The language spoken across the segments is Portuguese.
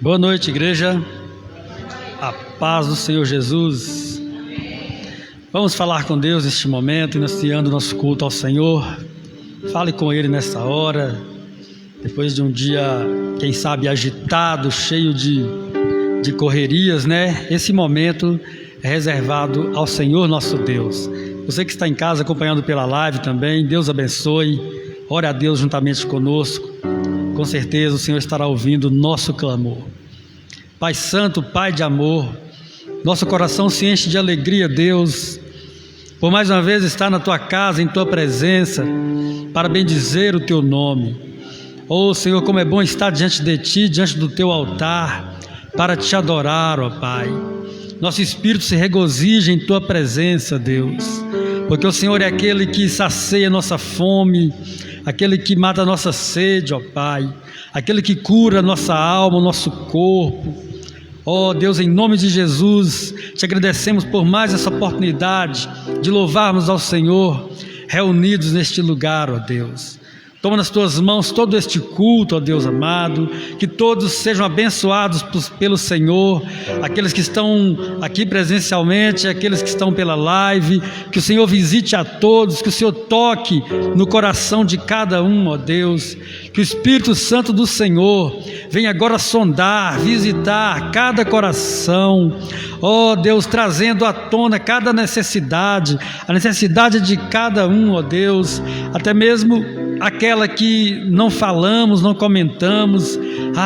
Boa noite, igreja. A paz do Senhor Jesus. Vamos falar com Deus neste momento, iniciando nosso culto ao Senhor. Fale com Ele nessa hora, depois de um dia, quem sabe, agitado, cheio de correrias, né? Esse momento é reservado ao Senhor nosso Deus. Você que está em casa acompanhando pela live também, Deus abençoe. Ore a Deus juntamente conosco. Com certeza o Senhor estará ouvindo o nosso clamor. Pai Santo, Pai de amor, nosso coração se enche de alegria, Deus, por mais uma vez estar na Tua casa, em Tua presença, para bendizer o Teu nome. Oh Senhor, como é bom estar diante de Ti, diante do Teu altar, para Te adorar, ó Pai. Nosso espírito se regozija em Tua presença, Deus, porque o Senhor é aquele que sacia nossa fome, aquele que mata a nossa sede, ó Pai, aquele que cura a nossa alma, o nosso corpo. Ó Deus, em nome de Jesus, Te agradecemos por mais essa oportunidade de louvarmos ao Senhor, reunidos neste lugar, ó Deus. Toma nas Tuas mãos todo este culto, ó Deus amado, que todos sejam abençoados pelo Senhor, aqueles que estão aqui presencialmente, aqueles que estão pela live, que o Senhor visite a todos, que o Senhor toque no coração de cada um, ó Deus, que o Espírito Santo do Senhor venha agora sondar, visitar cada coração, ó Deus, trazendo à tona cada necessidade, a necessidade de cada um, ó Deus, até mesmo aquela que não falamos, não comentamos,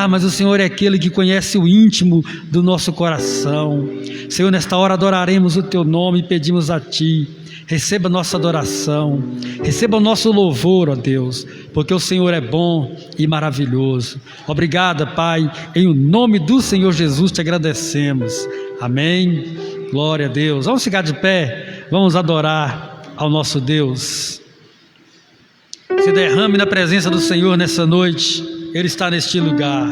mas o Senhor é aquele que conhece o íntimo do nosso coração. Senhor, nesta hora adoraremos o Teu nome e pedimos a Ti, receba a nossa adoração, receba o nosso louvor, ó Deus, porque o Senhor é bom e maravilhoso. Obrigada, Pai, em o nome do Senhor Jesus Te agradecemos, amém, glória a Deus. Vamos ficar de pé, vamos adorar ao nosso Deus. Se derrame na presença do Senhor nessa noite, Ele está neste lugar.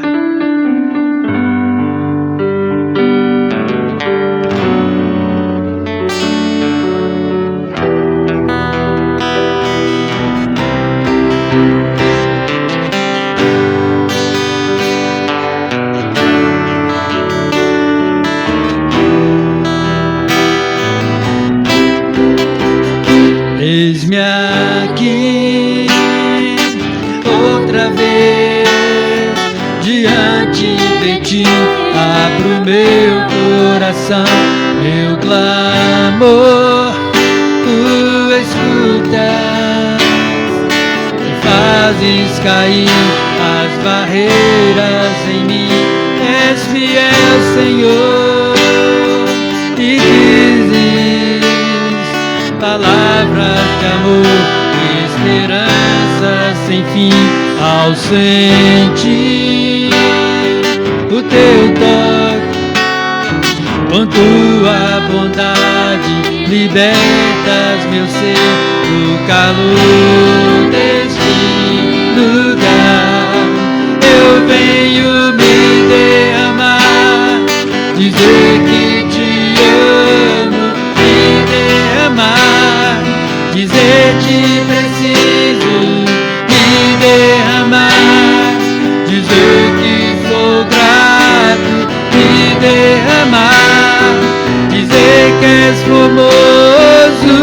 Eis-me aqui outra vez diante de Ti, abro meu coração, meu clamor, Tu escutas e fazes cair as barreiras em mim. És fiel, Senhor, e dizes palavras de amor, esperança sem fim. Ao sentir o Teu toque, com Tua bondade libertas meu ser do calor deste lugar. Eu venho me derramar, dizer que Te amo, me derramar, dizer que preciso me derramar, dizer que sou grato, me derramar, dizer que és formoso.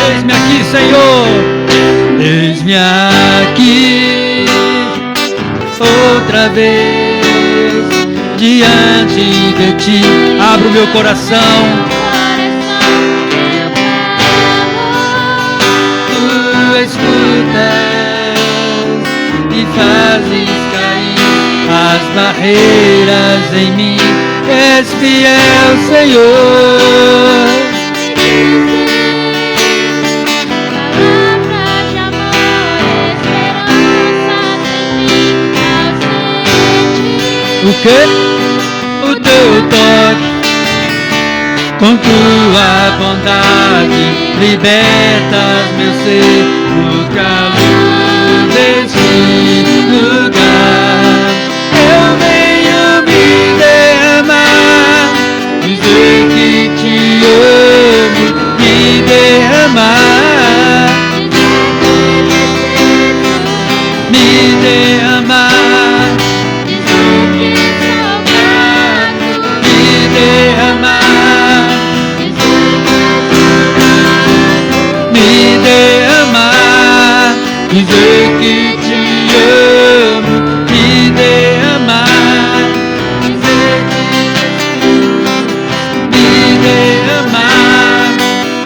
Eis-me aqui, Senhor, eis-me aqui outra vez diante de Ti, abro meu coração, Tu escutas e fazes cair as barreiras em mim. És fiel, Senhor, o que? O Teu toque, com Tua bondade libertas meu ser do calor deste lugar. Eu venho me derramar, dizer que Te amo, me derramar, dizer que te amo, me derramar, dizer que me derramar,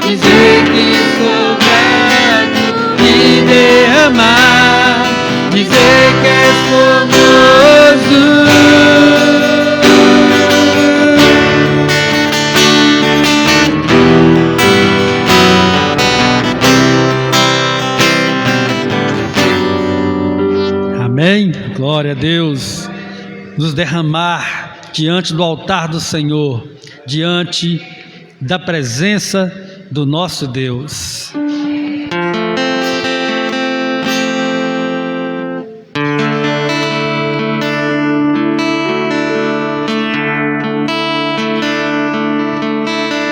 dizer que sou grato, me derramar, dizer que és famoso. Amém? Glória a Deus. Nos derramar diante do altar do Senhor, diante da presença do nosso Deus.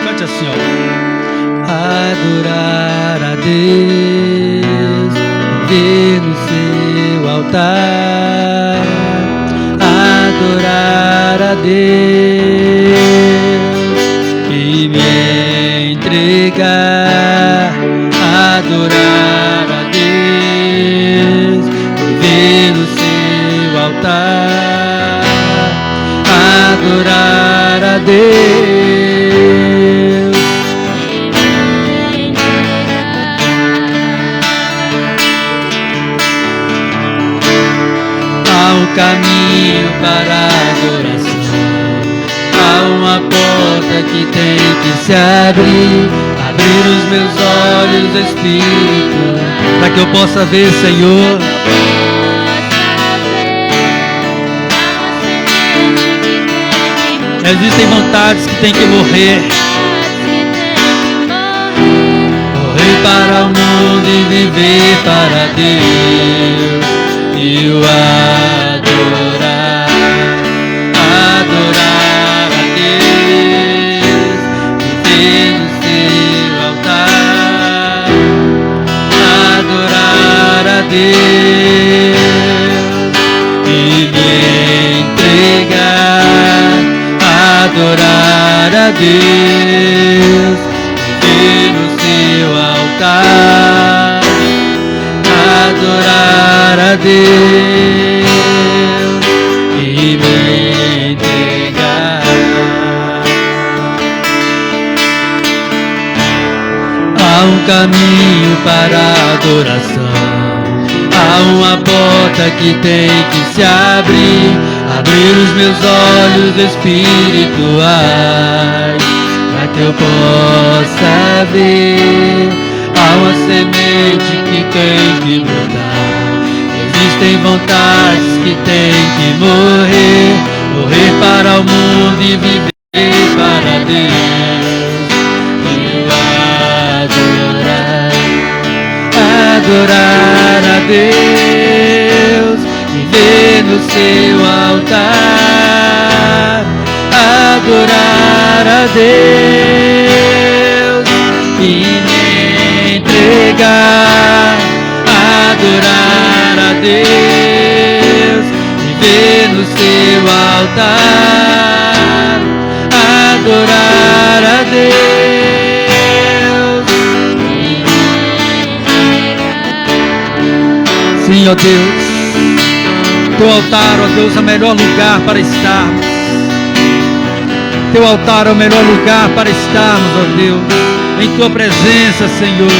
Cante assim, ó. Adorar a Deus, ver no seu altar, adorar a Deus e me entregar, adorar a Deus, ver no seu altar, adorar a Deus. Caminho para a adoração, há uma porta que tem que se abrir os meus olhos, Espírito, para que eu possa ver, Senhor. Existem vontades que tem que morrer, morrer para o mundo e viver para Deus. E o adorar a Deus, viver no seu altar, adorar a Deus e me entregar, adorar a Deus, viver no seu altar, adorar a Deus e me entregar. Há um caminho para a adoração, há uma porta que tem que se abrir os meus olhos espirituais, para que eu possa ver. Há uma semente que tem que brotar, existem vontades que tem que morrer, morrer para o mundo e viver para Deus. E adorar a Deus, viver no seu altar, adorar a Deus e entregar, adorar a Deus, viver no seu altar, adorar a Deus. Sim, ó Deus, teu altar, ó Deus, é o melhor lugar para estarmos. Teu altar é o melhor lugar para estarmos, ó Deus. Em tua presença, Senhor,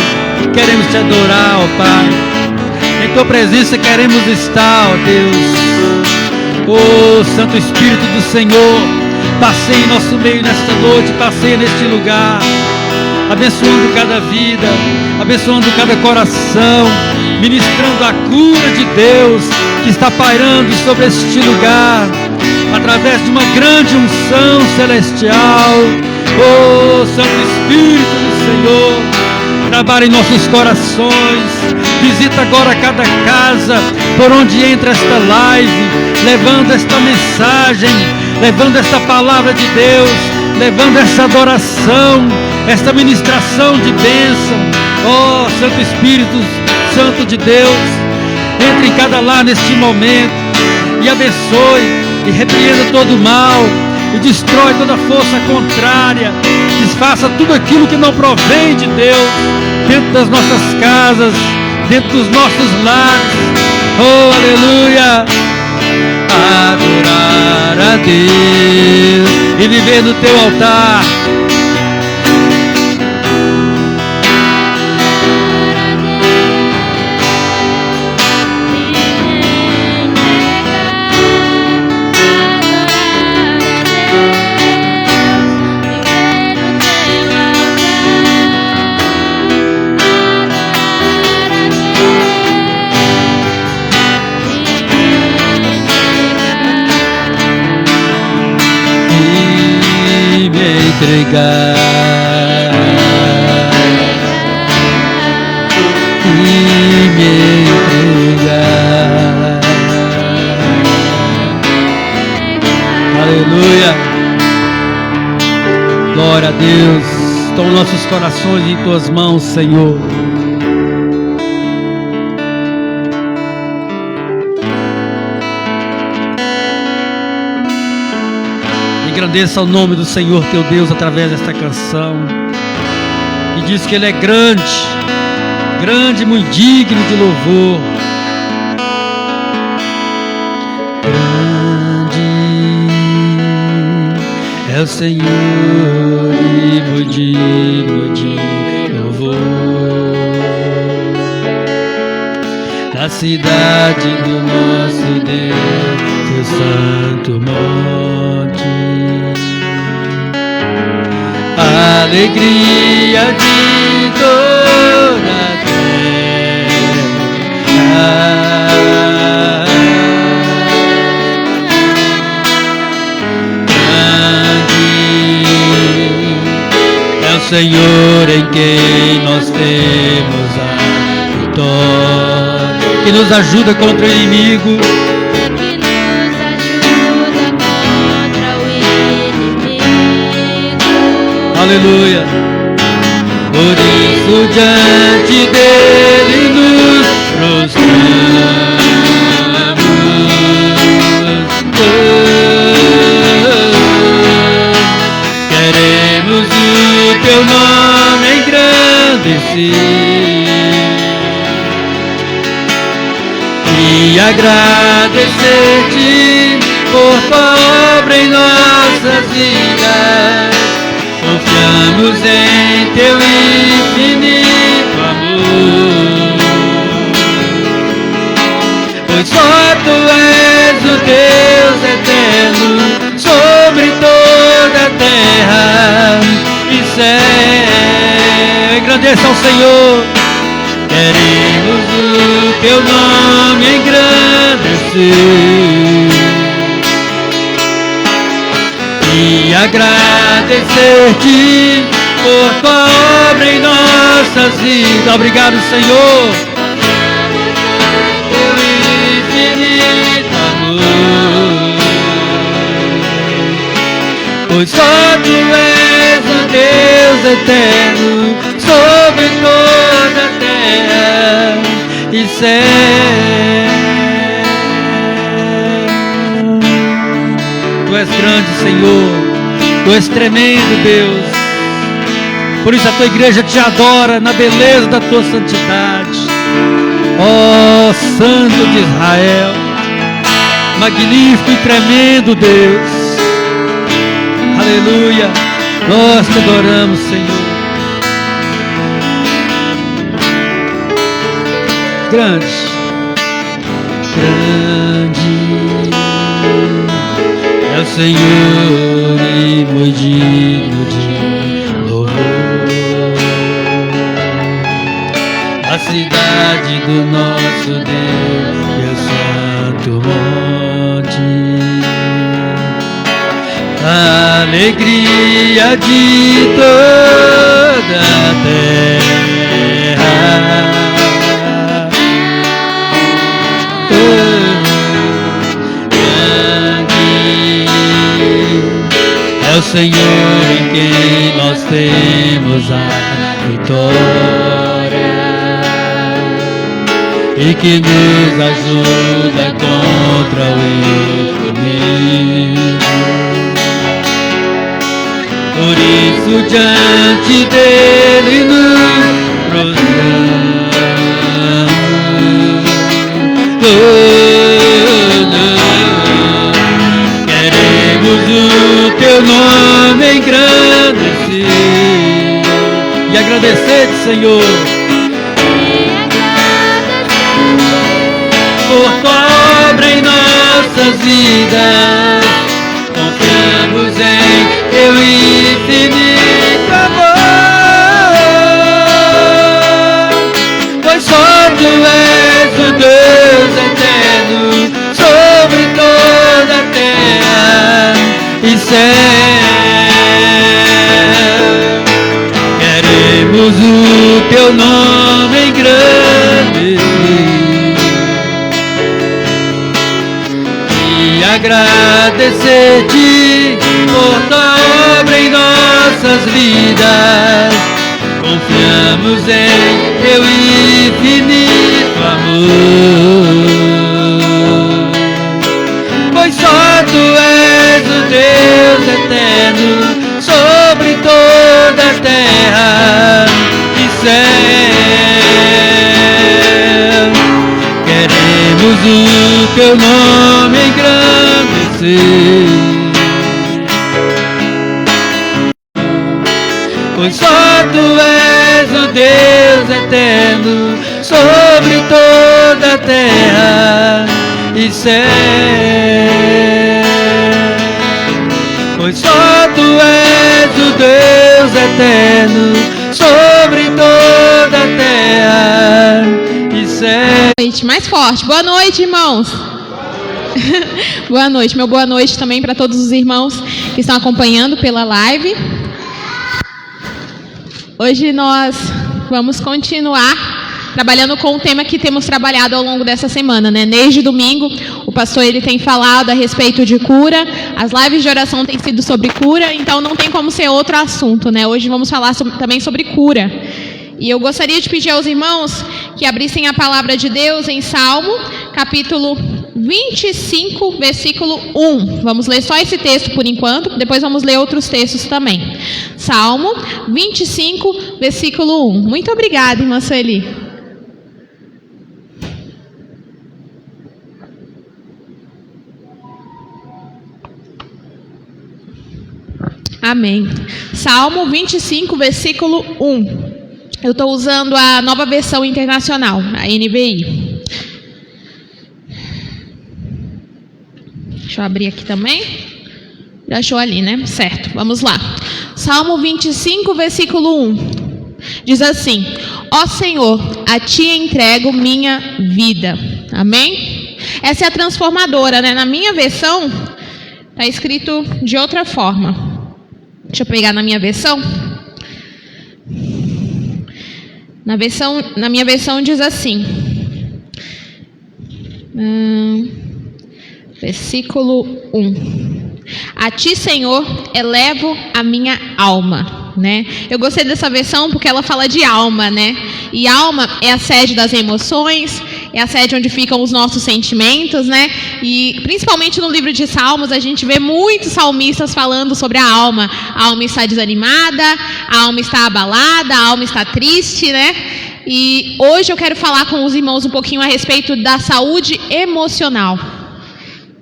queremos te adorar, ó Pai. Em tua presença queremos estar, ó Deus. Ó Santo Espírito do Senhor, passeie em nosso meio nesta noite, passeie neste lugar, abençoando cada vida, abençoando cada coração, ministrando a cura de Deus que está pairando sobre este lugar, através de uma grande unção celestial. Oh, Santo Espírito do Senhor, trabalha em nossos corações, visita agora cada casa por onde entra esta live, levando esta mensagem, levando esta palavra de Deus, levando essa adoração, esta ministração de bênção. Oh, Santo Espírito Santo de Deus, entre em cada lar neste momento e abençoe e repreenda todo o mal e destrói toda força contrária, desfaça tudo aquilo que não provém de Deus dentro das nossas casas, dentro dos nossos lares. Oh, aleluia! Adorar a Deus e viver no teu altar. Entregar e me entregar. Aleluia. Glória a Deus. Estão nossos corações em tuas mãos, Senhor. Engrandeça o nome do Senhor teu Deus através desta canção, que diz que Ele é grande, grande, muito digno de louvor. Grande é o Senhor e muito digno de louvor. Na cidade do nosso Deus, teu santo monte, alegria de toda a terra. Grande é o Senhor em quem nós temos a vitória, que nos ajuda contra o inimigo. Aleluia. Por isso diante dele nos prostramos. Queremos o teu nome engrandecer e agradecer-te por tua obra em nossas vidas. Confiamos em teu infinito amor, pois só tu és o Deus eterno sobre toda a terra e céu. Engrandeça ao Senhor. Queremos o teu nome engrandecer e agradecer-te por tua obra em nossas vidas. Obrigado, Senhor. Teu infinito amor, pois só tu és o Deus eterno sobre toda a terra e céu. Tu és grande, Senhor. Tu és tremendo, Deus. Por isso a tua igreja te adora na beleza da tua santidade. Ó Santo de Israel, magnífico e tremendo Deus. Aleluia. Nós te adoramos, Senhor. Grande, grande é o Senhor e muito digno de louvor. A cidade do nosso Deus e o santo monte, a alegria de toda a terra. É o Senhor em quem nós temos a vitória e que nos ajuda contra o inimigo. Por isso diante dele nos prostramos. sede, Senhor. Por tua obra em nossas vidas, confiamos em teu infinito amor, pois só tu és o Deus eterno sobre toda a terra e céu. Queremos o teu nome engrandecer e agradecer-te por tua obra em nossas vidas. Confiamos em teu infinito amor, pois só tu és o Deus eterno sobre toda a terra e céu. Queremos o teu nome engrandecer, pois só tu és o Deus eterno sobre toda a terra e céu. Pois só tu és o Deus eterno sobre toda a terra e céu. Mais forte. Boa noite, irmãos. Boa noite. Meu boa noite também para todos os irmãos que estão acompanhando pela live. Hoje nós vamos continuar trabalhando com o tema que temos trabalhado ao longo dessa semana, né? Desde domingo, o pastor ele tem falado a respeito de cura, as lives de oração têm sido sobre cura, então não tem como ser outro assunto, né? Hoje vamos falar também sobre cura. E eu gostaria de pedir aos irmãos que abrissem a palavra de Deus em Salmo, capítulo 25, versículo 1. Vamos ler só esse texto por enquanto, depois vamos ler outros textos também. Salmo 25, versículo 1. Muito obrigada, irmã Sueli. Amém. Salmo 25, versículo 1. Eu estou usando a nova versão internacional, a NVI. Deixa eu abrir aqui também. Já achou ali, né? Certo, vamos lá. Salmo 25, versículo 1. Diz assim: ó Senhor, a ti entrego minha vida. Amém? Essa é a transformadora, né? Na minha versão, está escrito de outra forma. Deixa eu pegar na minha versão. Na minha versão diz assim, versículo 1. A ti, Senhor, elevo a minha alma, né? Eu gostei dessa versão porque ela fala de alma, né? E alma é a sede das emoções, é a sede onde ficam os nossos sentimentos, né? E principalmente no livro de Salmos a gente vê muitos salmistas falando sobre a alma. A alma está desanimada, a alma está abalada, a alma está triste, né? E hoje eu quero falar com os irmãos um pouquinho a respeito da saúde emocional.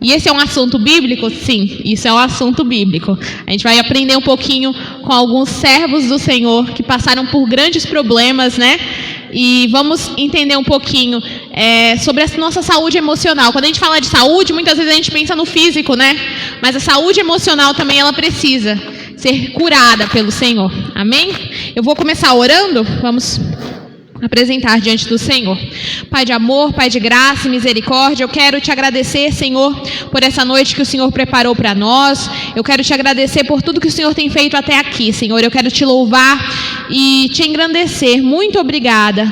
E esse é um assunto bíblico? Sim, isso é um assunto bíblico. A gente vai aprender um pouquinho com alguns servos do Senhor que passaram por grandes problemas, né? E vamos entender um pouquinho sobre a nossa saúde emocional. Quando a gente fala de saúde, muitas vezes a gente pensa no físico, né? Mas a saúde emocional também ela precisa ser curada pelo Senhor. Amém? Eu vou começar orando. Vamos apresentar diante do Senhor. Pai de amor, Pai de graça e misericórdia, eu quero te agradecer, Senhor, por essa noite que o Senhor preparou para nós. Eu quero te agradecer por tudo que o Senhor tem feito até aqui, Senhor. Eu quero te louvar e te engrandecer. Muito obrigada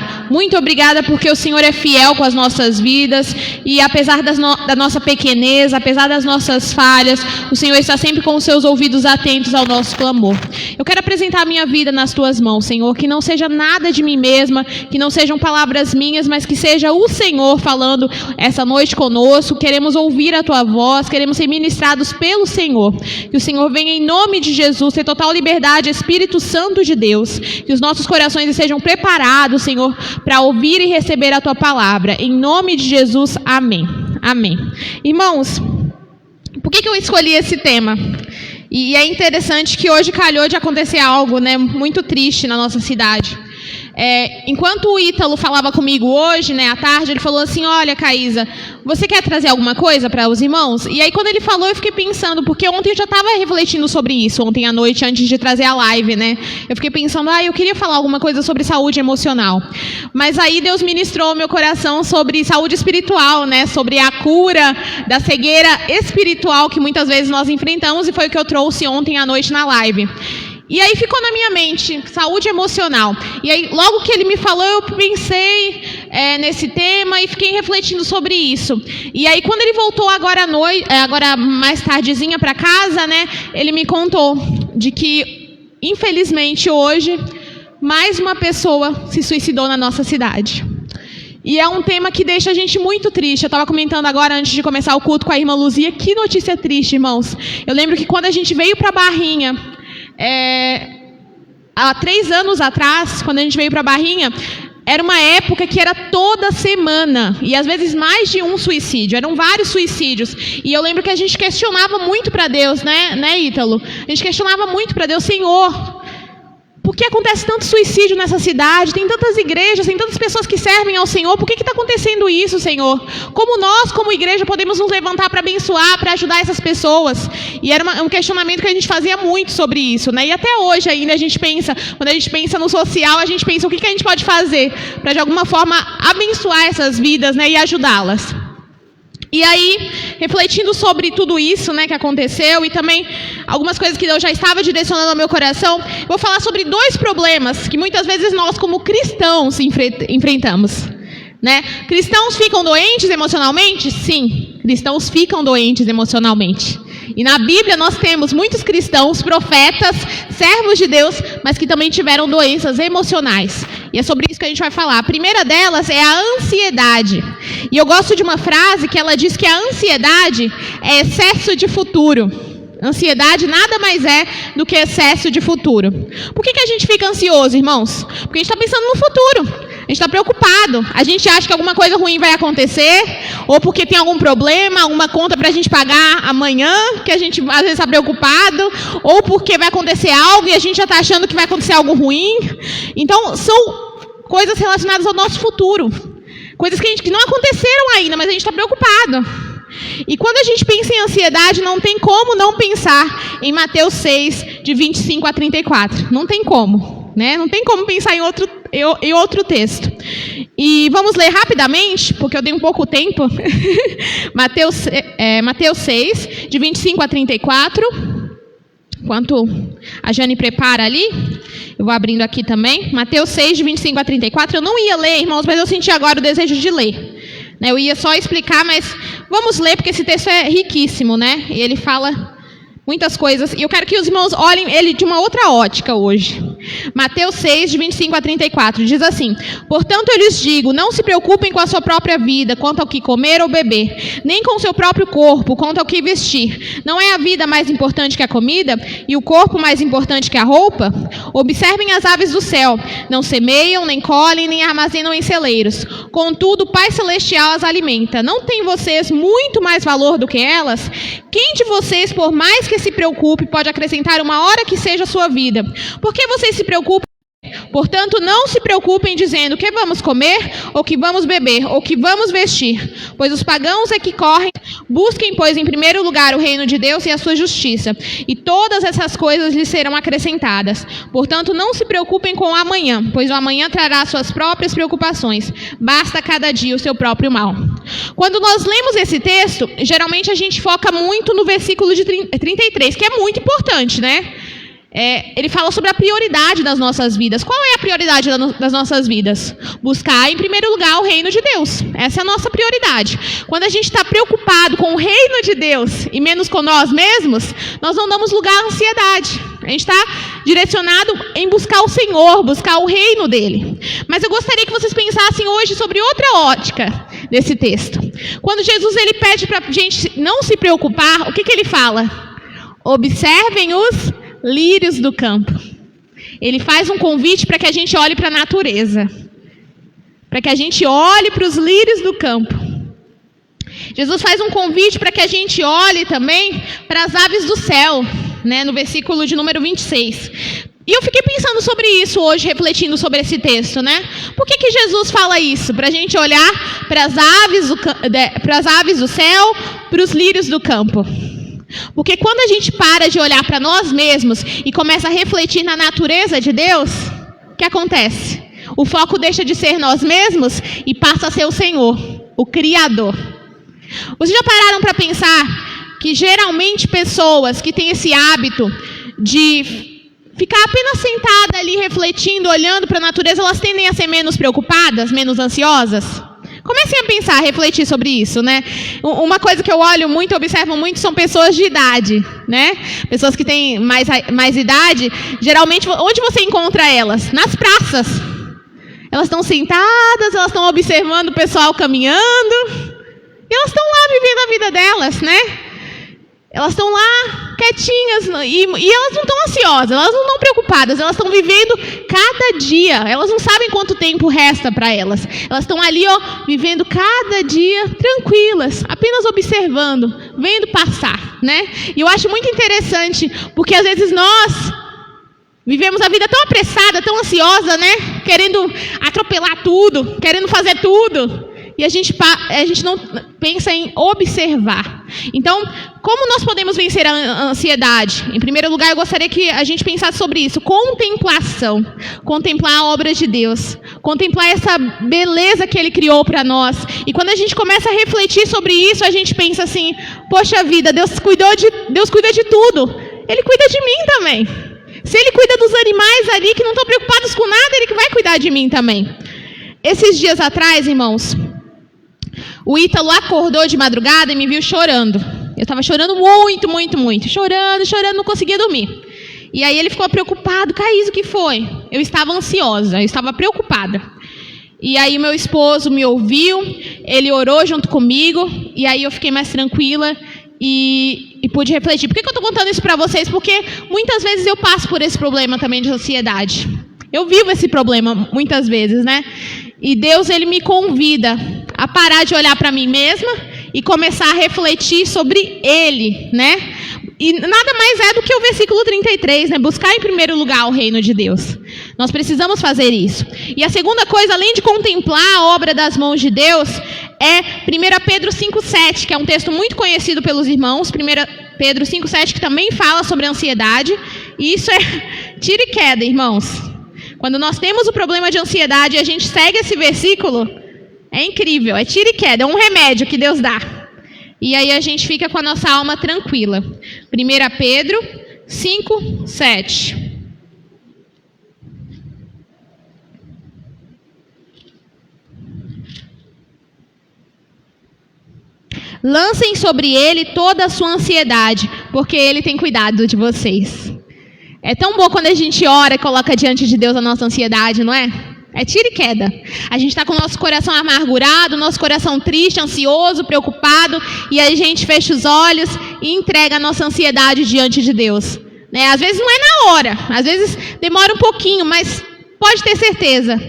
porque o Senhor é fiel com as nossas vidas e apesar da nossa pequenez, apesar das nossas falhas, o Senhor está sempre com os seus ouvidos atentos ao nosso clamor. Eu quero apresentar a minha vida nas tuas mãos, Senhor, que não seja nada de mim mesma, que não sejam palavras minhas, mas que seja o Senhor falando essa noite conosco. Queremos ouvir a tua voz, queremos ser ministrados pelo Senhor. Que o Senhor venha em nome de Jesus, ter total liberdade, Espírito Santo de Deus. Que os nossos corações estejam preparados, Senhor, para ouvir e receber a tua palavra. Em nome de Jesus, amém. Amém. Irmãos, por que eu escolhi esse tema? E é interessante que hoje calhou de acontecer algo, né, muito triste na nossa cidade. Enquanto o Ítalo falava comigo hoje, né, à tarde, ele falou assim: olha, Caísa, você quer trazer alguma coisa para os irmãos? E aí, quando ele falou, eu fiquei pensando, porque ontem eu já estava refletindo sobre isso, ontem à noite, antes de trazer a live, né? Eu fiquei pensando, eu queria falar alguma coisa sobre saúde emocional. Mas aí Deus ministrou meu coração sobre saúde espiritual, né? Sobre a cura da cegueira espiritual que muitas vezes nós enfrentamos, e foi o que eu trouxe ontem à noite na live. E aí ficou na minha mente, saúde emocional. E aí, logo que ele me falou, eu pensei nesse tema e fiquei refletindo sobre isso. E aí, quando ele voltou agora mais tardezinha para casa, né, ele me contou de que, infelizmente, hoje, mais uma pessoa se suicidou na nossa cidade. E é um tema que deixa a gente muito triste. Eu estava comentando agora, antes de começar o culto, com a irmã Luzia. Que notícia triste, irmãos. Eu lembro que quando a gente veio para Barrinha, há 3 anos atrás, quando a gente veio para Barrinha, era uma época que era toda semana, e às vezes mais de um suicídio, eram vários suicídios. E eu lembro que a gente questionava muito para Deus, né, Ítalo? A gente questionava muito para Deus: Senhor, por que acontece tanto suicídio nessa cidade? Tem tantas igrejas, tem tantas pessoas que servem ao Senhor. Por que está acontecendo isso, Senhor? Como nós, como igreja, podemos nos levantar para abençoar, para ajudar essas pessoas? E era um questionamento que a gente fazia muito sobre isso, né? E até hoje ainda a gente pensa, quando a gente pensa no social, a gente pensa o que a gente pode fazer para, de alguma forma, abençoar essas vidas, né, e ajudá-las. E aí, refletindo sobre tudo isso, né, que aconteceu, e também algumas coisas que Deus já estava direcionando ao meu coração, vou falar sobre 2 problemas que muitas vezes nós, como cristãos, enfrentamos. Né? Cristãos ficam doentes emocionalmente? Sim, cristãos ficam doentes emocionalmente. E na Bíblia nós temos muitos cristãos, profetas, servos de Deus, mas que também tiveram doenças emocionais. E é sobre isso que a gente vai falar. A primeira delas é a ansiedade. E eu gosto de uma frase que ela diz que a ansiedade é excesso de futuro. Ansiedade nada mais é do que excesso de futuro. Por que a gente fica ansioso, irmãos? Porque a gente está pensando no futuro. A gente está preocupado. A gente acha que alguma coisa ruim vai acontecer, ou porque tem algum problema, alguma conta para a gente pagar amanhã, que a gente às vezes está preocupado, ou porque vai acontecer algo e a gente já está achando que vai acontecer algo ruim. Então, são coisas relacionadas ao nosso futuro. Coisas que não aconteceram ainda, mas a gente está preocupado. E quando a gente pensa em ansiedade, não tem como não pensar em Mateus 6, de 25 a 34. Não tem como, né? Não tem como pensar em outro texto. E vamos ler rapidamente, porque eu tenho pouco tempo. Mateus 6, de 25 a 34. Enquanto a Jane prepara ali, eu vou abrindo aqui também. Mateus 6, de 25 a 34. Eu não ia ler, irmãos, mas eu senti agora o desejo de ler. Eu ia só explicar, mas vamos ler, porque esse texto é riquíssimo, né? E ele fala muitas coisas. E eu quero que os irmãos olhem ele de uma outra ótica hoje. Mateus 6, de 25 a 34, diz assim: portanto, eu lhes digo, não se preocupem com a sua própria vida, quanto ao que comer ou beber, nem com o seu próprio corpo, quanto ao que vestir. Não é a vida mais importante que a comida, e o corpo mais importante que a roupa? Observem as aves do céu, não semeiam, nem colhem, nem armazenam em celeiros. Contudo, o Pai Celestial as alimenta. Não tem vocês muito mais valor do que elas? Quem de vocês, por mais que se preocupe, pode acrescentar uma hora que seja a sua vida? Por que vocês se preocupam? Portanto, não se preocupem dizendo o que vamos comer, ou que vamos beber, ou que vamos vestir, pois os pagãos é que correm. Busquem, pois, em primeiro lugar o reino de Deus e a sua justiça, e todas essas coisas lhes serão acrescentadas. Portanto, não se preocupem com o amanhã, pois o amanhã trará suas próprias preocupações. Basta cada dia o seu próprio mal. Quando nós lemos esse texto, geralmente a gente foca muito no versículo de 33, que é muito importante, né? Ele fala sobre a prioridade das nossas vidas. Qual é a prioridade das nossas vidas? Buscar, em primeiro lugar, o reino de Deus. Essa é a nossa prioridade. Quando a gente está preocupado com o reino de Deus e menos com nós mesmos, nós não damos lugar à ansiedade. A gente está direcionado em buscar o Senhor, buscar o reino dele. Mas eu gostaria que vocês pensassem hoje sobre outra ótica desse texto. Quando Jesus ele pede para a gente não se preocupar, o que ele fala? Observem os lírios do campo. Ele faz um convite para que a gente olhe para a natureza, para que a gente olhe para os lírios do campo. Jesus faz um convite para que a gente olhe também para as aves do céu, né, no versículo de número 26. E eu fiquei pensando sobre isso hoje, refletindo sobre esse texto, né? Por que Jesus fala isso? Para a gente olhar para as aves do céu, para os lírios do campo. Porque quando a gente para de olhar para nós mesmos e começa a refletir na natureza de Deus, o que acontece? O foco deixa de ser nós mesmos e passa a ser o Senhor, o Criador. Vocês já pararam para pensar que geralmente pessoas que têm esse hábito de ficar apenas sentada ali refletindo, olhando para a natureza, elas tendem a ser menos preocupadas, menos ansiosas? Comecem a pensar, a refletir sobre isso, né? Uma coisa que eu olho muito, observo muito, são pessoas de idade, né? Pessoas que têm mais idade, geralmente, onde você encontra elas? Nas praças. Elas estão sentadas, elas estão observando o pessoal caminhando, e elas estão lá vivendo a vida delas, né? Elas estão lá quietinhas e elas não estão ansiosas, elas não estão preocupadas, elas estão vivendo cada dia. Elas não sabem quanto tempo resta para elas. Elas estão ali, vivendo cada dia tranquilas, apenas observando, vendo passar, né? E eu acho muito interessante, porque às vezes nós vivemos a vida tão apressada, tão ansiosa, né? Querendo atropelar tudo, querendo fazer tudo. E a gente não pensa em observar. Então, como nós podemos vencer a ansiedade? Em primeiro lugar, eu gostaria que a gente pensasse sobre isso. Contemplação. Contemplar a obra de Deus. Contemplar essa beleza que Ele criou para nós. E quando a gente começa a refletir sobre isso, a gente pensa assim, poxa vida, Deus cuida de tudo. Ele cuida de mim também. Se Ele cuida dos animais ali que não estão preocupados com nada, Ele vai cuidar de mim também. Esses dias atrás, irmãos, o Ítalo acordou de madrugada e me viu chorando. Eu estava chorando muito, muito, muito. Chorando, não conseguia dormir. E aí ele ficou preocupado. Caís, o que foi? Eu estava ansiosa, eu estava preocupada. E aí meu esposo me ouviu, ele orou junto comigo. E aí eu fiquei mais tranquila e pude refletir. Por que eu estou contando isso para vocês? Porque muitas vezes eu passo por esse problema também de ansiedade. Eu vivo esse problema muitas vezes, né? E Deus, Ele me convida a parar de olhar para mim mesma e começar a refletir sobre Ele, né? E nada mais é do que o versículo 33, né? Buscar em primeiro lugar o reino de Deus. Nós precisamos fazer isso. E a segunda coisa, além de contemplar a obra das mãos de Deus, é 1 Pedro 5,7, que é um texto muito conhecido pelos irmãos. 1 Pedro 5,7, que também fala sobre ansiedade. E isso é tiro e queda, irmãos. Quando nós temos o problema de ansiedade e a gente segue esse versículo, é incrível, é tiro e queda, é um remédio que Deus dá. E aí a gente fica com a nossa alma tranquila. 1 Pedro 5:7. Lancem sobre ele toda a sua ansiedade, porque ele tem cuidado de vocês. É tão bom quando a gente ora e coloca diante de Deus a nossa ansiedade, não é? É tiro e queda. A gente está com o nosso coração amargurado, nosso coração triste, ansioso, preocupado, e a gente fecha os olhos e entrega a nossa ansiedade diante de Deus. Né? Às vezes não é na hora, às vezes demora um pouquinho, mas pode ter certeza,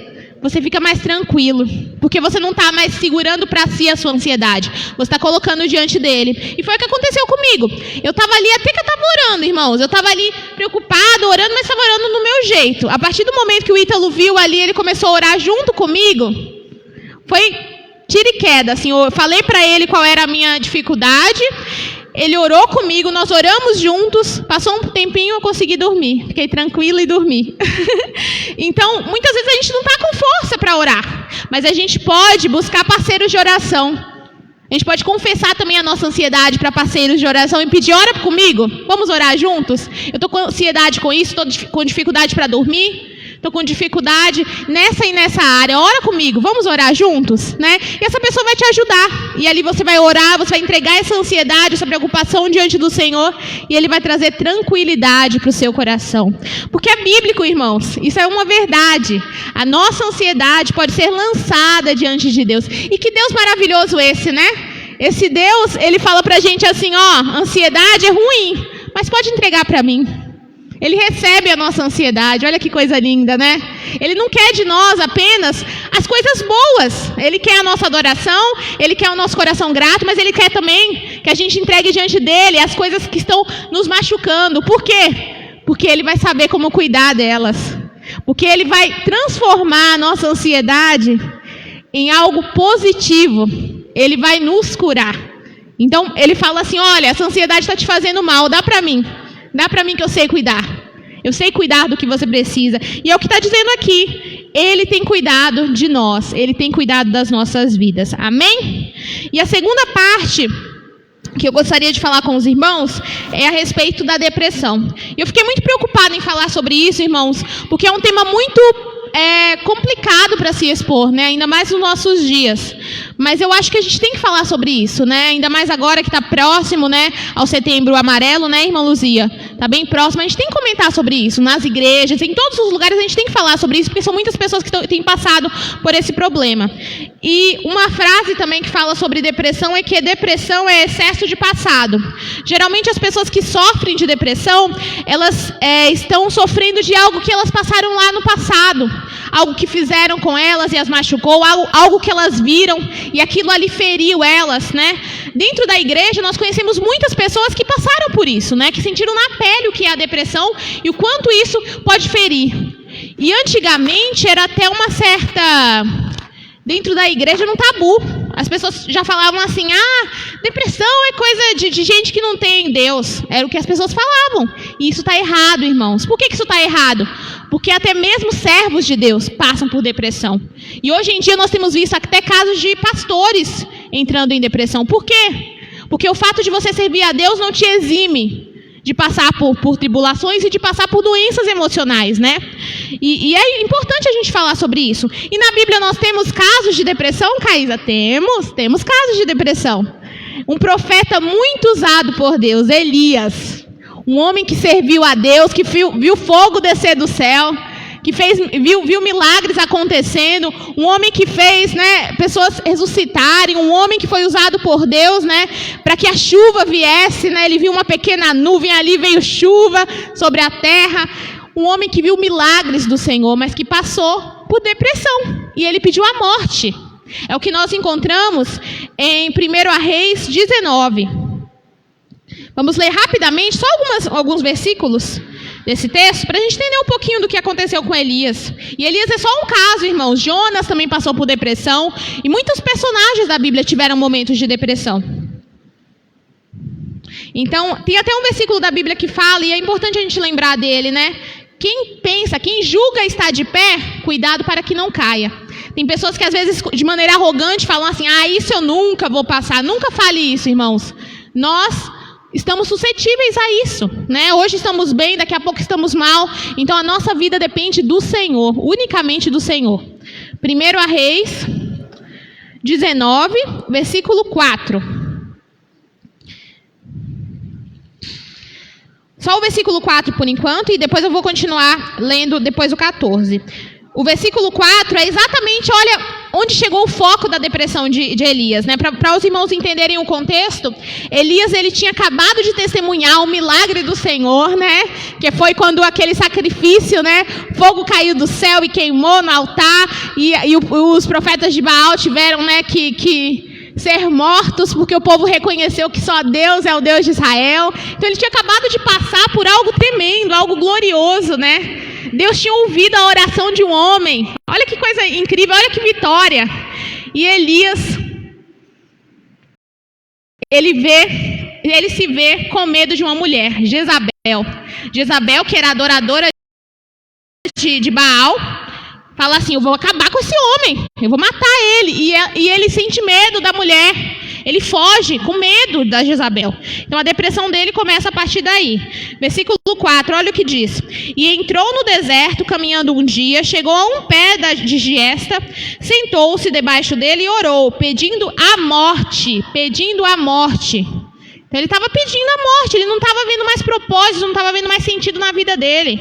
você fica mais tranquilo, porque você não está mais segurando para si a sua ansiedade, você está colocando diante dele. E foi o que aconteceu comigo. Eu estava ali, até que eu estava orando, irmãos, eu estava ali preocupada, orando, mas estava orando no meu jeito. A partir do momento que o Ítalo viu ali, ele começou a orar junto comigo, foi tiro e queda, assim, eu falei para ele qual era a minha dificuldade, ele orou comigo, nós oramos juntos, passou um tempinho, eu consegui dormir, fiquei tranquila e dormi. Então, muitas vezes a gente não está com força para orar, mas a gente pode buscar parceiros de oração. A gente pode confessar também a nossa ansiedade para parceiros de oração e pedir, ora comigo, vamos orar juntos? Eu estou com ansiedade com isso, estou com dificuldade para dormir, estou com dificuldade nessa e nessa área, ora comigo, vamos orar juntos, né? E essa pessoa vai te ajudar, e ali você vai orar, você vai entregar essa ansiedade, essa preocupação diante do Senhor, e Ele vai trazer tranquilidade para o seu coração, porque é bíblico, irmãos, isso é uma verdade, a nossa ansiedade pode ser lançada diante de Deus, e que Deus maravilhoso esse, né? Esse Deus, Ele fala pra gente assim, ansiedade é ruim, mas pode entregar para mim. Ele recebe a nossa ansiedade, olha que coisa linda, né? Ele não quer de nós apenas as coisas boas. Ele quer a nossa adoração, Ele quer o nosso coração grato, mas Ele quer também que a gente entregue diante dele as coisas que estão nos machucando. Por quê? porque Ele vai saber como cuidar delas. Porque Ele vai transformar a nossa ansiedade em algo positivo. Ele vai nos curar. Então, Ele fala assim, olha, essa ansiedade está te fazendo mal, dá para mim que eu sei cuidar. Eu sei cuidar do que você precisa. E é o que está dizendo aqui. Ele tem cuidado de nós. Ele tem cuidado das nossas vidas. Amém? E a segunda parte que eu gostaria de falar com os irmãos é a respeito da depressão. E eu fiquei muito preocupada em falar sobre isso, irmãos, porque é um tema muito complicado para se expor, né? Ainda mais nos nossos dias. Mas eu acho que a gente tem que falar sobre isso, né? Ainda mais agora que está próximo, né, ao Setembro Amarelo, né, irmã Luzia? Está bem próximo. A gente tem que comentar sobre isso nas igrejas, em todos os lugares a gente tem que falar sobre isso, porque são muitas pessoas que têm passado por esse problema. E uma frase também que fala sobre depressão é que depressão é excesso de passado. Geralmente as pessoas que sofrem de depressão, elas estão sofrendo de algo que elas passaram lá no passado. Algo que fizeram com elas e as machucou, algo que elas viram e aquilo ali feriu elas, né? Dentro da igreja nós conhecemos muitas pessoas que passaram por isso, né? Que sentiram na pele o que é a depressão e o quanto isso pode ferir. E antigamente era até uma certa... Dentro da igreja era um tabu. As pessoas já falavam assim, depressão é coisa de gente que não tem Deus. Era o que as pessoas falavam. E isso está errado, irmãos. Por que isso está errado? Porque até mesmo servos de Deus passam por depressão. E hoje em dia nós temos visto até casos de pastores entrando em depressão. Por quê? Porque o fato de você servir a Deus não te exime de passar por tribulações e de passar por doenças emocionais, né? E é importante a gente falar sobre isso. E na Bíblia nós temos casos de depressão, Caísa? Temos casos de depressão. Um profeta muito usado por Deus, Elias. Um homem que serviu a Deus, que viu fogo descer do céu, que viu milagres acontecendo, um homem que fez, né, pessoas ressuscitarem, um homem que foi usado por Deus, né, para que a chuva viesse, né, ele viu uma pequena nuvem ali, veio chuva sobre a terra, um homem que viu milagres do Senhor, mas que passou por depressão, e ele pediu a morte. É o que nós encontramos em 1 Reis 19. Vamos ler rapidamente, só alguns versículos desse texto, para a gente entender um pouquinho do que aconteceu com Elias. E Elias é só um caso, irmãos. Jonas também passou por depressão. E muitos personagens da Bíblia tiveram momentos de depressão. Então, tem até um versículo da Bíblia que fala, e é importante a gente lembrar dele, né? Quem julga estar de pé, cuidado para que não caia. Tem pessoas que às vezes, de maneira arrogante, falam assim, isso eu nunca vou passar. Nunca fale isso, irmãos. Nós estamos suscetíveis a isso, né? Hoje estamos bem, daqui a pouco estamos mal. Então a nossa vida depende do Senhor, unicamente do Senhor. 1 Reis 19, versículo 4. Só o versículo 4 por enquanto, e depois eu vou continuar lendo depois o 14. O versículo 4 é exatamente, olha, onde chegou o foco da depressão de Elias, né? Para os irmãos entenderem o contexto, Elias, ele tinha acabado de testemunhar o milagre do Senhor, né? Que foi quando aquele sacrifício, né? Fogo caiu do céu e queimou no altar, e os profetas de Baal tiveram, né, que ser mortos, porque o povo reconheceu que só Deus é o Deus de Israel. Então ele tinha acabado de passar por algo tremendo, algo glorioso, né? Deus tinha ouvido a oração de um homem. Olha que coisa incrível, olha que vitória. E Elias, ele se vê com medo de uma mulher, Jezabel, que era adoradora de Baal, fala assim, eu vou acabar com esse homem, eu vou matar ele. E ele sente medo da mulher. Ele foge com medo da Jezabel. Então a depressão dele começa a partir daí. Versículo 4, olha o que diz. E entrou no deserto caminhando um dia, chegou a um pé de giesta, sentou-se debaixo dele e orou, pedindo a morte. Então ele estava pedindo a morte, ele não estava vendo mais propósito, não estava vendo mais sentido na vida dele.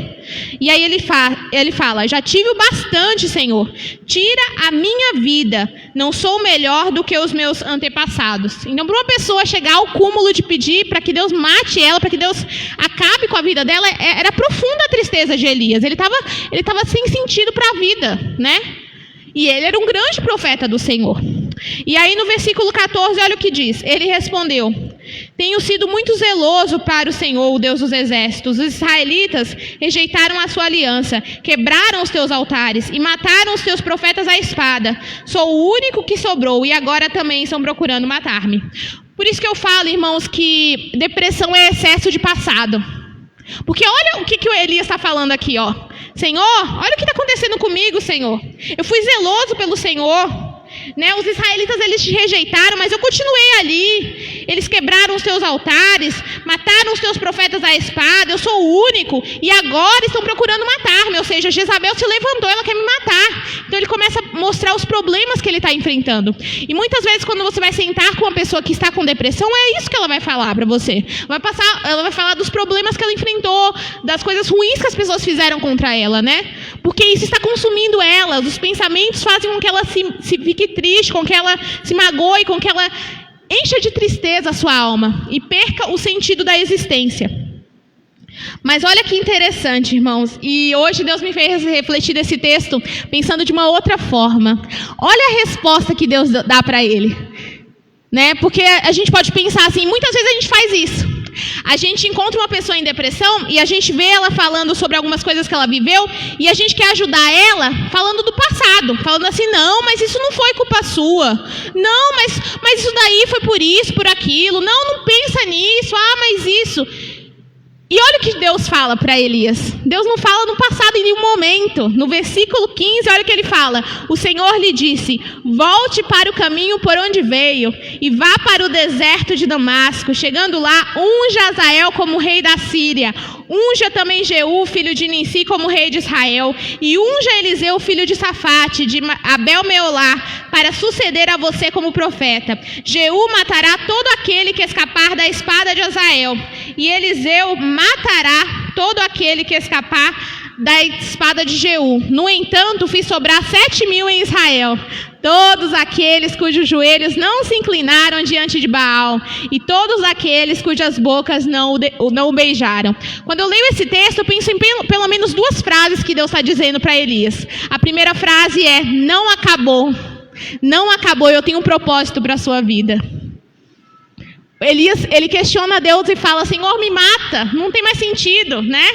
E aí ele fala, já tive o bastante, Senhor, tira a minha vida, não sou melhor do que os meus antepassados. Então para uma pessoa chegar ao cúmulo de pedir para que Deus mate ela, para que Deus acabe com a vida dela, era profunda a tristeza de Elias, ele estava sem sentido para a vida, né? E ele era um grande profeta do Senhor. E aí no versículo 14, olha o que diz. Ele respondeu, Tenho sido muito zeloso para o Senhor, o Deus dos exércitos. Os israelitas rejeitaram a sua aliança, quebraram os teus altares e mataram os teus profetas à espada. Sou o único que sobrou e agora também estão procurando matar-me. Por isso que eu falo, irmãos, que depressão é excesso de passado. Porque olha o que o Elias está falando aqui, ó. Senhor, olha o que está acontecendo comigo, Senhor. Eu fui zeloso pelo Senhor. Né? Os israelitas, eles te rejeitaram, mas eu continuei ali. Eles quebraram os teus altares, mataram os teus profetas à espada. Eu sou o único e agora estão procurando matar-me. Ou seja, Jezabel se levantou, ela quer me matar. Então ele começa a mostrar os problemas que ele está enfrentando. E muitas vezes quando você vai sentar com uma pessoa que está com depressão, é isso que ela vai falar para você. Ela vai falar dos problemas que ela enfrentou, das coisas ruins que as pessoas fizeram contra ela, né? Porque isso está consumindo ela. Os pensamentos fazem com que ela se fique triste, com que ela se magoe, com que ela encha de tristeza a sua alma e perca o sentido da existência. Mas olha que interessante, irmãos, e hoje Deus me fez refletir nesse texto pensando de uma outra forma. Olha a resposta que Deus dá para ele, né? Porque a gente pode pensar assim, muitas vezes a gente faz isso. A gente encontra uma pessoa em depressão e a gente vê ela falando sobre algumas coisas que ela viveu e a gente quer ajudar ela falando do passado, falando assim, não, mas isso não foi culpa sua, não, mas isso daí foi por isso, por aquilo, não pensa nisso, mas isso. E olha o que Deus fala para Elias. Deus não fala no passado em nenhum momento. No versículo 15, olha o que ele fala. O Senhor lhe disse, volte para o caminho por onde veio e vá para o deserto de Damasco. Chegando lá, unja Azael como rei da Síria. Unja também Jeú, filho de Nissi, como rei de Israel. E unja Eliseu, filho de Safate, de Abel-Meolá, para suceder a você como profeta. Jeú matará todo aquele que escapar da espada de Azael. E Eliseu matará todo aquele que escapar da espada de Jeú. No entanto, fiz sobrar 7.000 em Israel, todos aqueles cujos joelhos não se inclinaram diante de Baal, e todos aqueles cujas bocas não o beijaram. Quando eu leio esse texto, eu penso em pelo menos duas frases que Deus está dizendo para Elias. A primeira frase é, não acabou. Não acabou, eu tenho um propósito para a sua vida. Elias, ele questiona Deus e fala, Senhor, me mata, não tem mais sentido, né?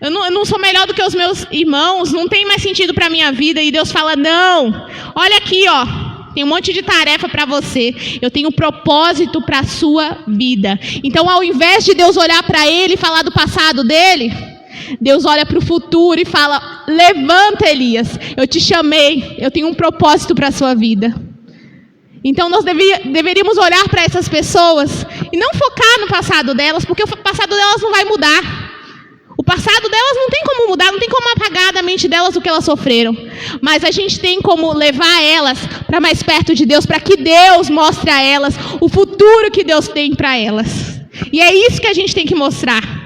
Eu não sou melhor do que os meus irmãos, não tem mais sentido para a minha vida. E Deus fala, não, olha aqui, ó, tem um monte de tarefa para você. Eu tenho um propósito para a sua vida. Então, ao invés de Deus olhar para ele e falar do passado dele, Deus olha para o futuro e fala, levanta, Elias, eu te chamei, eu tenho um propósito para a sua vida. Então nós deveríamos olhar para essas pessoas e não focar no passado delas, porque o passado delas não vai mudar. O passado delas não tem como mudar, não tem como apagar da mente delas o que elas sofreram. Mas a gente tem como levar elas para mais perto de Deus, para que Deus mostre a elas o futuro que Deus tem para elas. E é isso que a gente tem que mostrar.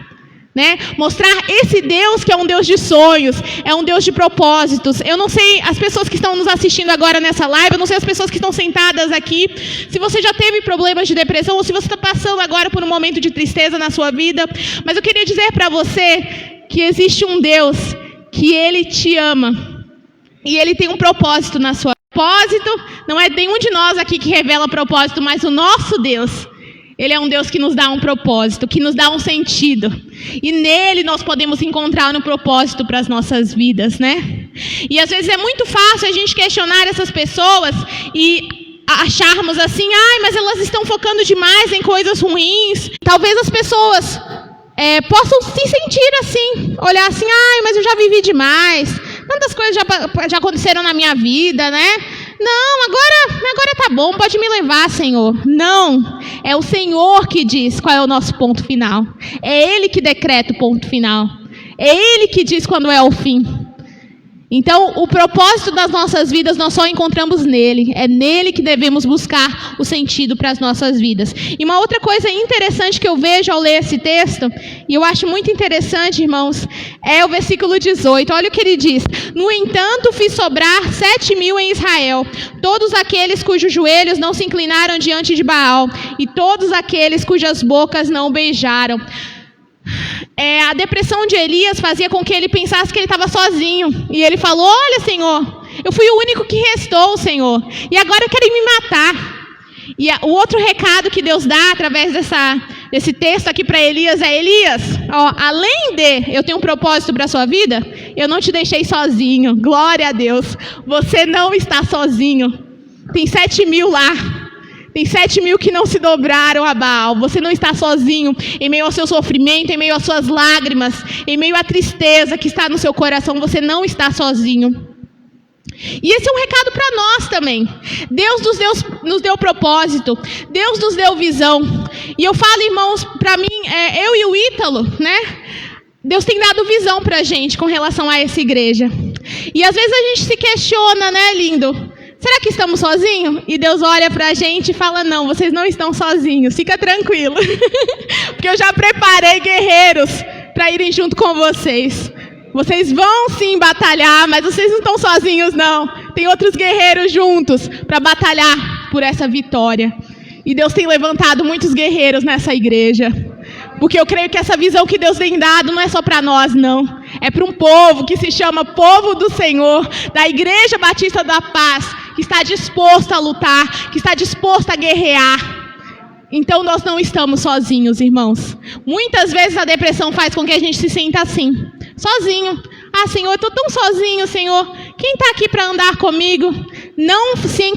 Né? Mostrar esse Deus que é um Deus de sonhos, é um Deus de propósitos. Eu não sei, as pessoas que estão nos assistindo agora nessa live, eu não sei as pessoas que estão sentadas aqui, se você já teve problemas de depressão ou se você está passando agora por um momento de tristeza na sua vida, mas eu queria dizer para você que existe um Deus que Ele te ama e Ele tem um propósito na sua vida. Propósito não é nenhum de nós aqui que revela propósito, mas o nosso Deus, Ele é um Deus que nos dá um propósito, que nos dá um sentido. E nele nós podemos encontrar um propósito para as nossas vidas, né? E às vezes é muito fácil a gente questionar essas pessoas e acharmos assim, mas elas estão focando demais em coisas ruins. Talvez as pessoas possam se sentir assim, olhar assim, mas eu já vivi demais. Tantas coisas já aconteceram na minha vida, né? Não, agora tá bom, pode me levar, Senhor. Não, é o Senhor que diz qual é o nosso ponto final. É Ele que decreta o ponto final. É Ele que diz quando é o fim. Então, o propósito das nossas vidas nós só encontramos nele. É nele que devemos buscar o sentido para as nossas vidas. E uma outra coisa interessante que eu vejo ao ler esse texto, e eu acho muito interessante, irmãos, é o versículo 18. Olha o que ele diz. No entanto, fiz sobrar 7.000 em Israel, todos aqueles cujos joelhos não se inclinaram diante de Baal, e todos aqueles cujas bocas não beijaram. A depressão de Elias fazia com que ele pensasse que ele estava sozinho. E ele falou, olha, Senhor, eu fui o único que restou, Senhor. E agora querem me matar. E o outro recado que Deus dá através desse texto aqui para Elias é: Elias, ó, além de eu ter um propósito para a sua vida, eu não te deixei sozinho. Glória a Deus. Você não está sozinho. Tem 7.000 lá. Tem 7.000 que não se dobraram a Baal. Você não está sozinho em meio ao seu sofrimento, em meio às suas lágrimas, em meio à tristeza que está no seu coração. Você não está sozinho. E esse é um recado para nós também. Deus nos deu propósito. Deus nos deu visão. E eu falo, irmãos, para mim, eu e o Ítalo, né? Deus tem dado visão para a gente com relação a essa igreja. E às vezes a gente se questiona, né, lindo? Será que estamos sozinhos? E Deus olha para a gente e fala: não, vocês não estão sozinhos, fica tranquilo. Porque eu já preparei guerreiros para irem junto com vocês. Vocês vão sim batalhar, mas vocês não estão sozinhos não. Tem outros guerreiros juntos para batalhar por essa vitória. E Deus tem levantado muitos guerreiros nessa igreja. Porque eu creio que essa visão que Deus tem dado não é só para nós, não. É para um povo que se chama Povo do Senhor, da Igreja Batista da Paz, que está disposto a lutar, que está disposto a guerrear. Então nós não estamos sozinhos, irmãos. Muitas vezes a depressão faz com que a gente se sinta assim, sozinho. Ah, Senhor, eu estou tão sozinho, Senhor. Quem está aqui para andar comigo? Não se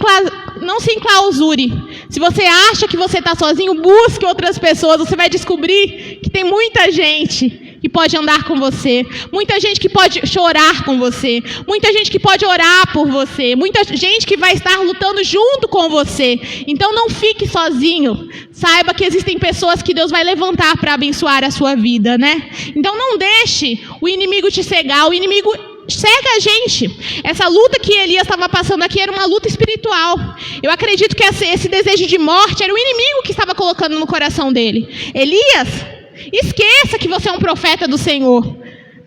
enclausure. Se você acha que você está sozinho, busque outras pessoas. Você vai descobrir que tem muita gente que pode andar com você, muita gente que pode chorar com você, muita gente que pode orar por você, muita gente que vai estar lutando junto com você. Então não fique sozinho. Saiba que existem pessoas que Deus vai levantar para abençoar a sua vida, né? Então não deixe o inimigo te cegar. O inimigo cega a gente. Essa luta que Elias estava passando aqui era uma luta espiritual. Eu acredito que esse desejo de morte era o inimigo que estava colocando no coração dele. Elias, esqueça que você é um profeta do Senhor.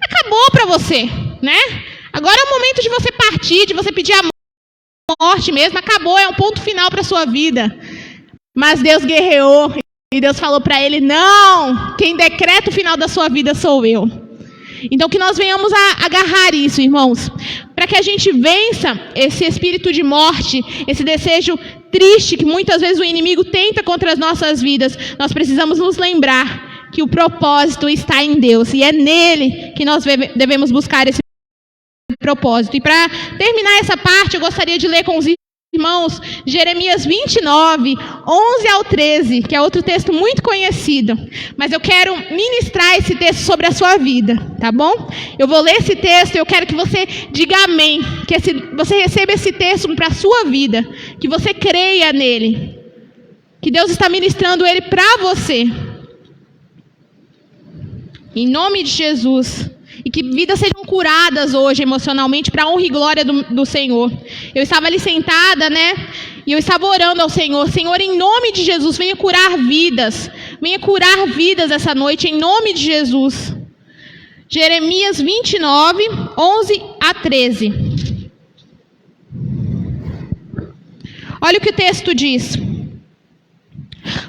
Acabou para você, né? Agora é o momento de você partir, de você pedir a morte mesmo. Acabou, é um ponto final para a sua vida. Mas Deus guerreou e Deus falou para ele: não, quem decreta o final da sua vida sou eu. Então que nós venhamos a agarrar isso, irmãos, para que a gente vença esse espírito de morte, esse desejo triste que muitas vezes o inimigo tenta contra as nossas vidas. Nós precisamos nos lembrar que o propósito está em Deus e é nele que nós devemos buscar esse propósito. E para terminar essa parte, eu gostaria de ler com os irmãos Jeremias 29, 11 ao 13, que é outro texto muito conhecido. Mas eu quero ministrar esse texto sobre a sua vida, tá bom? Eu vou ler esse texto e eu quero que você diga amém, que você receba esse texto para a sua vida, que você creia nele, que Deus está ministrando ele para você. Em nome de Jesus. E que vidas sejam curadas hoje emocionalmente para a honra e glória do Senhor. Eu estava ali sentada, né? E eu estava orando ao Senhor. Senhor, em nome de Jesus, venha curar vidas. Venha curar vidas essa noite, em nome de Jesus. Jeremias 29, 11 a 13. Olha o que o texto diz.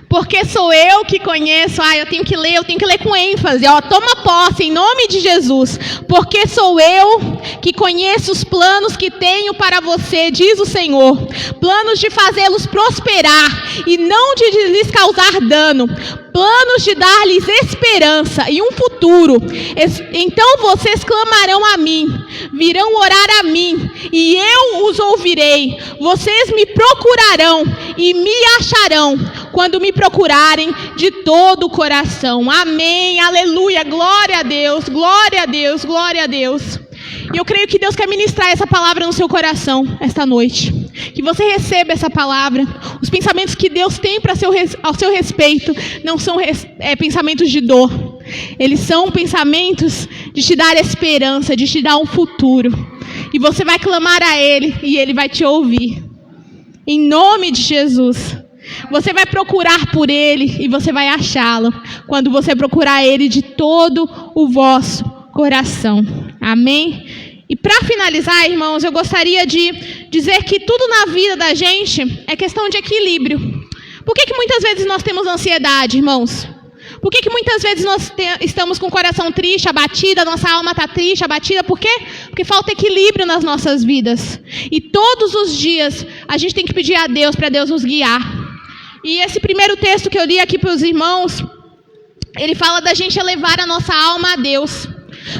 Porque sou eu que conheço. Eu tenho que ler com ênfase. Toma posse em nome de Jesus. Porque sou eu que conheço os planos que tenho para você, diz o Senhor. Planos de fazê-los prosperar e não de lhes causar dano. Planos de dar-lhes esperança e um futuro. Então vocês clamarão a mim, virão orar a mim, e eu os ouvirei. Vocês me procurarão e me acharão, quando me procurarem de todo o coração. Amém, aleluia, glória a Deus, glória a Deus, glória a Deus. E eu creio que Deus quer ministrar essa palavra no seu coração esta noite. Que você receba essa palavra. Os pensamentos que Deus tem ao seu respeito não são pensamentos de dor. Eles são pensamentos de te dar esperança, de te dar um futuro. E você vai clamar a Ele e Ele vai te ouvir. Em nome de Jesus. Você vai procurar por Ele e você vai achá-lo. Quando você procurar Ele de todo o vosso coração. Amém? E para finalizar, irmãos, eu gostaria de dizer que tudo na vida da gente é questão de equilíbrio. Por que muitas vezes nós temos ansiedade, irmãos? Por que muitas vezes nós estamos com o coração triste, abatida, nossa alma está triste, abatida? Por quê? Porque falta equilíbrio nas nossas vidas. E todos os dias a gente tem que pedir a Deus para Deus nos guiar. E esse primeiro texto que eu li aqui para os irmãos, ele fala da gente elevar a nossa alma a Deus.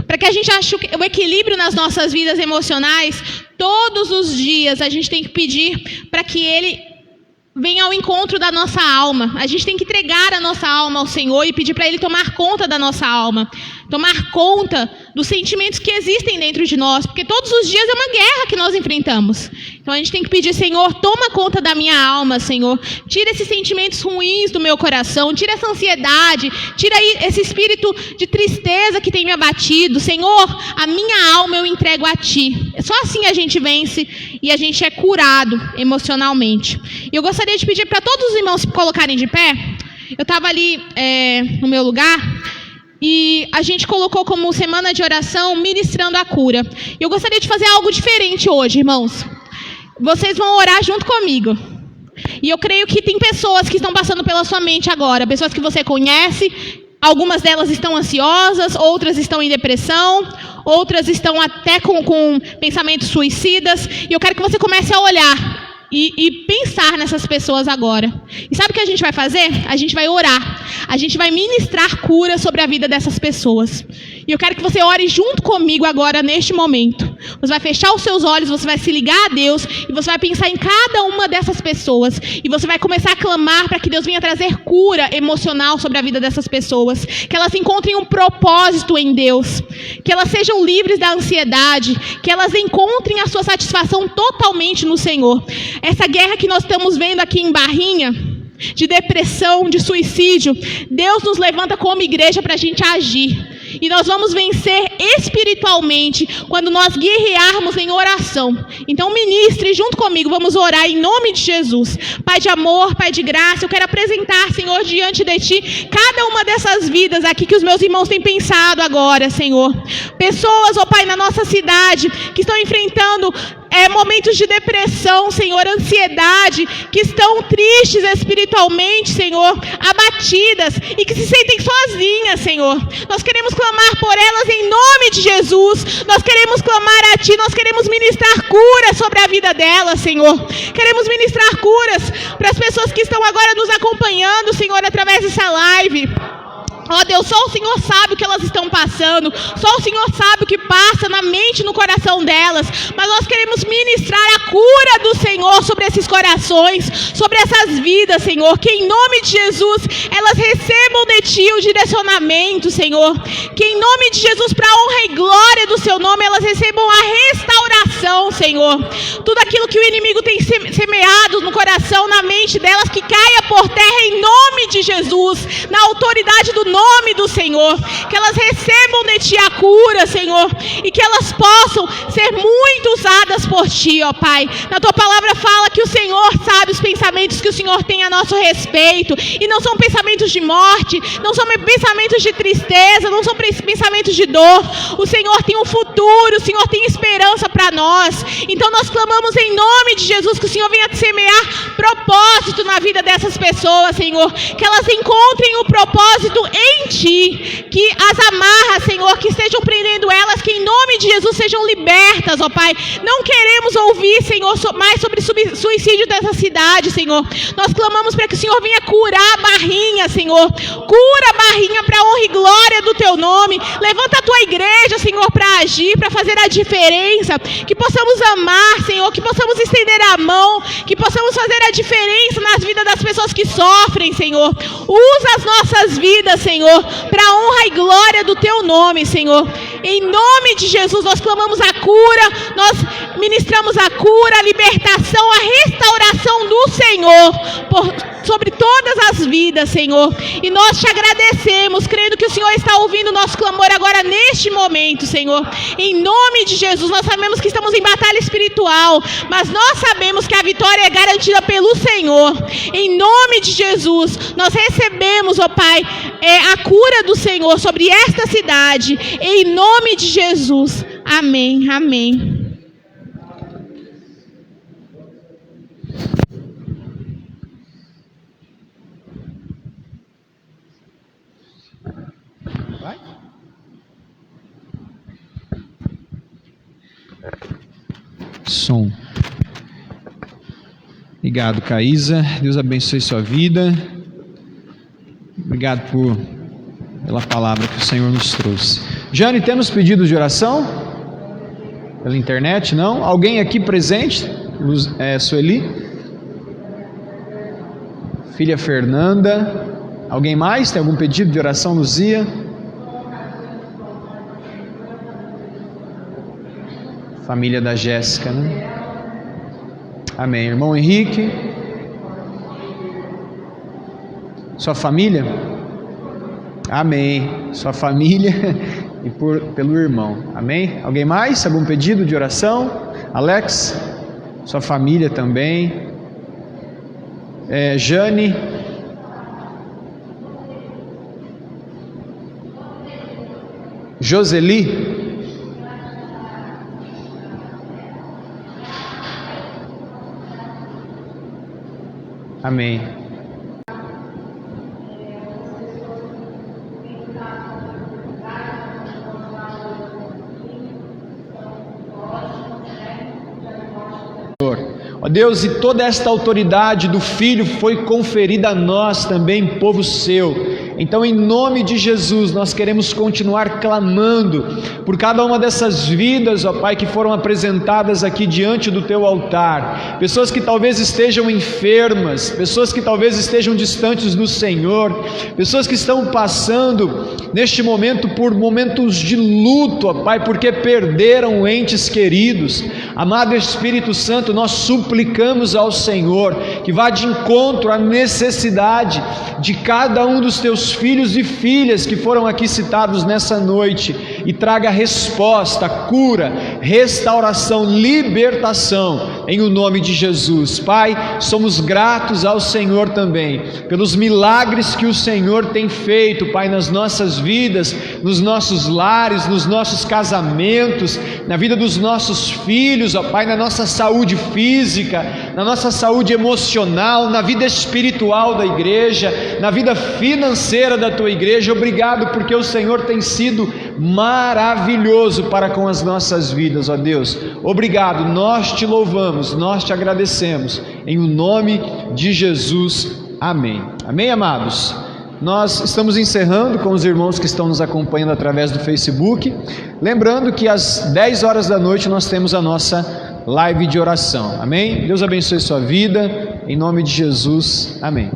Para que a gente ache o equilíbrio nas nossas vidas emocionais, todos os dias a gente tem que pedir para que Ele venha ao encontro da nossa alma. A gente tem que entregar a nossa alma ao Senhor e pedir para Ele tomar conta da nossa alma. Tomar conta dos sentimentos que existem dentro de nós. Porque todos os dias é uma guerra que nós enfrentamos. Então a gente tem que pedir, Senhor, toma conta da minha alma, Senhor. Tira esses sentimentos ruins do meu coração. Tira essa ansiedade. Tira esse espírito de tristeza que tem me abatido. Senhor, a minha alma eu entrego a Ti. Só assim a gente vence e a gente é curado emocionalmente. E eu gostaria de pedir para todos os irmãos se colocarem de pé. Eu estava ali no meu lugar e a gente colocou como semana de oração ministrando a cura. Eu gostaria de fazer algo diferente hoje, irmãos. Vocês vão orar junto comigo. E eu creio que tem pessoas que estão passando pela sua mente agora, pessoas que você conhece. Algumas delas estão ansiosas, outras estão em depressão, outras estão até com pensamentos suicidas. E eu quero que você comece a olhar e pensar nessas pessoas agora. E sabe o que a gente vai fazer? A gente vai orar. A gente vai ministrar cura sobre a vida dessas pessoas. E eu quero que você ore junto comigo agora, neste momento. Você vai fechar os seus olhos, você vai se ligar a Deus e você vai pensar em cada uma dessas pessoas. E você vai começar a clamar para que Deus venha trazer cura emocional sobre a vida dessas pessoas. Que elas encontrem um propósito em Deus. Que elas sejam livres da ansiedade. Que elas encontrem a sua satisfação totalmente no Senhor. Essa guerra que nós estamos vendo aqui em Barrinha, de depressão, de suicídio, Deus nos levanta como igreja para a gente agir. E nós vamos vencer espiritualmente quando nós guerrearmos em oração. Então ministre junto comigo, vamos orar em nome de Jesus. Pai de amor, Pai de graça, eu quero apresentar, Senhor, diante de Ti, cada uma dessas vidas aqui que os meus irmãos têm pensado agora, Senhor. Pessoas, ó Pai, na nossa cidade, que estão enfrentando momentos de depressão, Senhor, ansiedade, que estão tristes espiritualmente, Senhor, abatidas e que se sentem sozinhas, Senhor. Nós queremos clamar por elas em nome de Jesus. Nós queremos clamar a Ti, nós queremos ministrar cura sobre a vida delas, Senhor. Queremos ministrar curas para as pessoas que estão agora nos acompanhando, Senhor, através dessa live. Ó Deus, só o Senhor sabe o que elas estão passando. Só o Senhor sabe o que passa na mente e no coração delas. Mas nós queremos ministrar a cura do Senhor sobre esses corações, sobre essas vidas, Senhor. Que em nome de Jesus, elas recebam de Ti o direcionamento, Senhor. Que em nome de Jesus, para a honra e glória do Seu nome, elas recebam a restauração, Senhor. Tudo aquilo que o inimigo tem semeado no coração, na mente delas, que caia por terra em nome de Jesus. Na autoridade do nome do Senhor, que elas recebam de Ti a cura, Senhor, e que elas possam ser muito usadas por Ti, ó Pai. Na Tua palavra fala que o Senhor sabe os pensamentos que o Senhor tem a nosso respeito, e não são pensamentos de morte, não são pensamentos de tristeza, não são pensamentos de dor. O Senhor tem um futuro, o Senhor tem esperança para nós. Então nós clamamos em nome de Jesus que o Senhor venha semear propósito na vida dessas pessoas, Senhor, que elas encontrem o propósito em Ti, que as amarras, Senhor, que estejam prendendo elas, que em nome de Jesus sejam libertas, ó Pai. Não queremos ouvir, Senhor, mais sobre suicídio dessa cidade, Senhor. Nós clamamos para que o Senhor venha curar a Barrinha, Senhor. Cura a Barrinha para a honra e glória do Teu nome. Levanta a Tua igreja, Senhor, para agir, para fazer a diferença. Que possamos amar, Senhor, que possamos estender a mão, que possamos fazer a diferença nas vidas das pessoas que sofrem, Senhor. Usa as nossas vidas, Senhor, para a honra e glória do Teu nome, Senhor. Em nome de Jesus, nós clamamos a cura, nós ministramos a cura, a libertação, a restauração do Senhor sobre todas as vidas, Senhor. E nós Te agradecemos, crendo que o Senhor está ouvindo o nosso clamor agora neste momento, Senhor. Em nome de Jesus, nós sabemos que estamos em batalha espiritual, mas nós sabemos que a vitória é garantida pelo Senhor. Em nome de Jesus, nós recebemos, ó Pai, a cura do Senhor sobre esta cidade. Em nome de Jesus. Amém. Amém. Som. Obrigado, Caísa. Deus abençoe sua vida. Obrigado pela palavra que o Senhor nos trouxe. Jane, temos pedidos de oração? Pela internet, não? Alguém aqui presente? Sueli? Filha Fernanda? Alguém mais? Tem algum pedido de oração, Luzia? Família da Jéssica, né? Amém. Irmão Henrique? Sua família? Amém. Sua família e pelo irmão. Amém? Alguém mais? Algum pedido de oração? Alex? Sua família também. Jane? Joseli? Amém. Ó Deus, e toda esta autoridade do Filho foi conferida a nós também, povo seu. Então, em nome de Jesus, nós queremos continuar clamando por cada uma dessas vidas, ó Pai, que foram apresentadas aqui diante do Teu altar. Pessoas que talvez estejam enfermas, pessoas que talvez estejam distantes do Senhor, pessoas que estão passando neste momento por momentos de luto, ó Pai, porque perderam entes queridos. Amado Espírito Santo, nós suplicamos ao Senhor que vá de encontro à necessidade de cada um dos Teus filhos e filhas que foram aqui citados nessa noite e traga resposta, cura, restauração, libertação em o nome de Jesus. Pai, somos gratos ao Senhor também pelos milagres que o Senhor tem feito, Pai, nas nossas vidas, nos nossos lares, nos nossos casamentos, na vida dos nossos filhos, ó Pai, na nossa saúde física, na nossa saúde emocional, na vida espiritual da igreja, na vida financeira da Tua igreja. Obrigado porque o Senhor tem sido maravilhoso para com as nossas vidas, ó Deus. Obrigado, nós Te louvamos, nós Te agradecemos, em o nome de Jesus, amém. Amém, amados? Nós estamos encerrando com os irmãos que estão nos acompanhando através do Facebook, lembrando que às 10 horas da noite nós temos a nossa live de oração, amém? Deus abençoe sua vida, em nome de Jesus, amém.